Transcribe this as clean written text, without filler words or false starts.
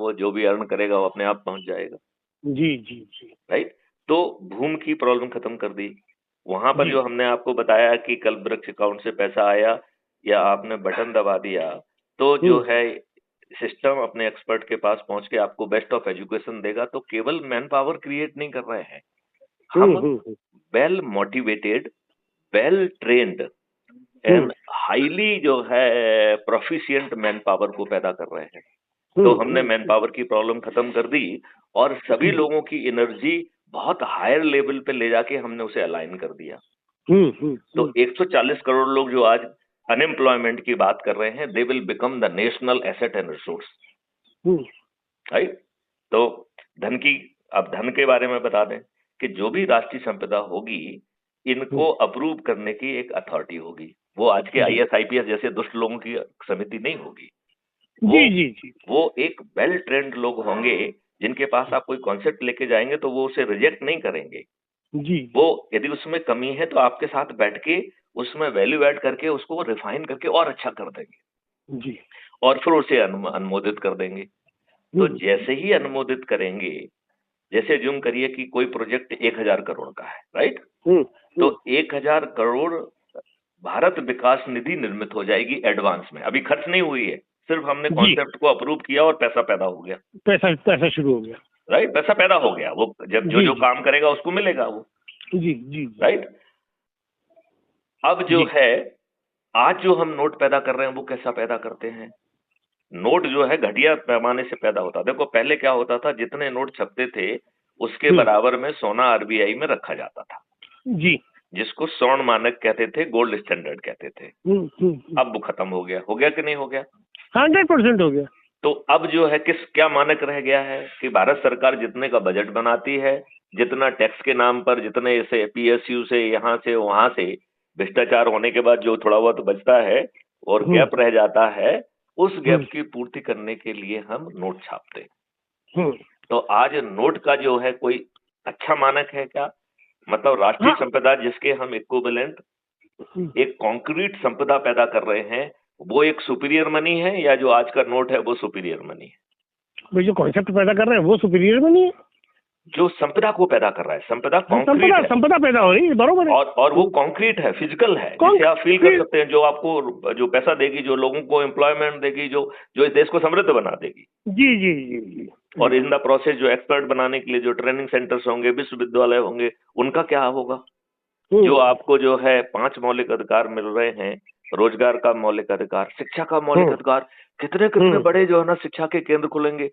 वो जो भी अर्न करेगा वो अपने आप पहुंच जाएगा। जी जी जी राइट। तो भूमि की प्रॉब्लम खत्म कर दी। वहां पर जी। जो हमने आपको बताया कि कल्प वृक्ष अकाउंट से पैसा आया या आपने बटन दबा दिया, तो जो है सिस्टम अपने एक्सपर्ट के पास पहुंच के आपको बेस्ट ऑफ एजुकेशन देगा। तो केवल मैन पावर क्रिएट नहीं कर रहे हैं हम, well motivated, well trained and highly जो है प्रोफिशिएंट मैन पावर को पैदा कर रहे हैं। तो हमने मैन पावर की प्रॉब्लम खत्म कर दी और सभी लोगों की एनर्जी बहुत हायर लेवल पे ले जाके हमने उसे अलाइन कर दिया। तो 140 करोड़ लोग जो आज अनएम्प्लॉयमेंट की बात कर रहे हैं, they will become the national asset and resource. Right. तो धन की, अब धन के बारे में बता दें कि जो भी राष्ट्रीय संपदा होगी, इनको अप्रूव करने की एक अथॉरिटी होगी। वो आज के आईएएस आईपीएस जैसे दुष्ट लोगों की समिति नहीं होगी। जी जी जी। वो एक वेल ट्रेंड लोग होंगे जिनके पास आप कोई कॉन्सेप्ट लेके जाएंगे तो वो उसे रिजेक्ट नहीं करेंगे। जी। वो यदि उसमें कमी है तो आपके साथ बैठ के उसमें वैल्यू ऐड करके उसको रिफाइन करके और अच्छा कर देंगे जी। और फिर उसे अनुमोदित कर देंगे। तो जैसे ही अनुमोदित करेंगे, जैसे ज्यूम करिए कि कोई प्रोजेक्ट 1000 करोड़ का है, राइट। तो 1000 करोड़ भारत विकास निधि निर्मित हो जाएगी एडवांस में, अभी खर्च नहीं हुई है, सिर्फ हमने कॉन्सेप्ट को अप्रूव किया और पैसा पैदा हो गया। पैसा शुरू हो गया। राइट, पैसा पैदा हो गया। वो जब जो काम करेगा उसको मिलेगा वो। जी जी। राइट। अब जो है आज जो हम नोट पैदा कर रहे हैं वो कैसा पैदा करते हैं? नोट जो है घटिया पैमाने से पैदा होता। देखो पहले क्या होता था, जितने नोट छपते थे उसके बराबर में सोना आरबीआई में रखा जाता था जी, जिसको स्वर्ण मानक कहते थे, गोल्ड स्टैंडर्ड कहते थे। अब वो खत्म हो गया कि नहीं हो गया? 100% हो गया। तो अब जो है क्या मानक रह गया है कि भारत सरकार जितने का बजट बनाती है, जितना टैक्स के नाम पर, जितने से पीएसयू से यहाँ से वहां से भ्रष्टाचार होने के बाद जो थोड़ा बहुत बचता है और गैप रह जाता है, उस गैप की पूर्ति करने के लिए हम नोट छापते हैं। तो आज नोट का जो है कोई अच्छा मानक है क्या? मतलब राष्ट्रीय संपदा जिसके हम इक्विवेलेंट एक कॉन्क्रीट संपदा पैदा कर रहे हैं, वो एक सुपीरियर मनी है या जो आज का नोट है वो सुपीरियर मनी है? वो जो कॉन्सेप्ट पैदा कर रहे हैं वो सुपीरियर मनी है। जो संपदा को पैदा कर रहा है, संपदा कॉन्क्रीट है, संपदा पैदा हो रही है, बरोबर है। और वो कॉन्क्रीट है, फिजिकल है, जिसे आप फील कर सकते हैं, जो आपको जो पैसा देगी, जो लोगों को एम्प्लॉयमेंट देगी, जो इस देश को समृद्ध बना देगी। जी जी जी जी। और इन द प्रोसेस जो एक्सपर्ट बनाने के लिए जो ट्रेनिंग सेंटर्स होंगे, विश्वविद्यालय होंगे, उनका क्या होगा? जो आपको जो है 5 मौलिक अधिकार मिल रहे हैं, रोजगार का मौलिक अधिकार, शिक्षा का मौलिक अधिकार, कितने कितने बड़े जो है ना शिक्षा के केंद्र खुलेंगे